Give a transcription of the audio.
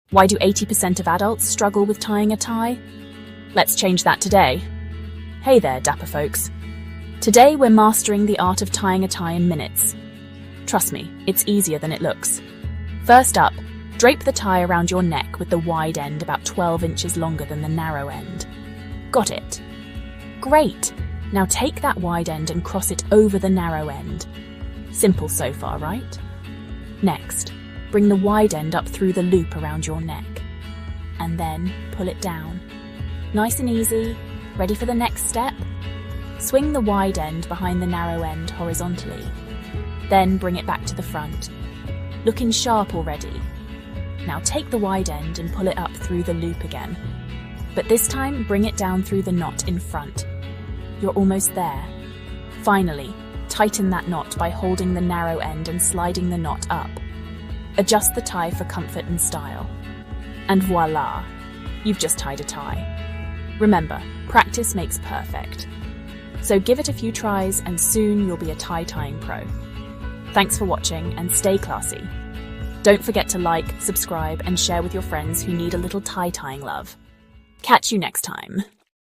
Why do 80% of adults struggle with tying a tie? Let's change that today. Hey there, dapper folks. Today we're mastering the art of tying a tie in minutes. Trust me, it's easier than it looks. First up, drape the tie around your neck with the wide end about 12 inches longer than the narrow end. Got it? Great! Now take that wide end and cross it over the narrow end. Simple so far, right? Next, bring the wide end up through the loop around your neck. And then pull it down. Nice and easy. Ready for the next step? Swing the wide end behind the narrow end horizontally. Then bring it back to the front. Looking sharp already. Now take the wide end and pull it up through the loop again. But this time, bring it down through the knot in front. You're almost there. Finally, tighten that knot by holding the narrow end and sliding the knot up. Adjust the tie for comfort and style. And voila! You've just tied a tie. Remember, practice makes perfect. So give it a few tries and soon you'll be a tie-tying pro. Thanks for watching and stay classy. Don't forget to like, subscribe and share with your friends who need a little tie-tying love. Catch you next time.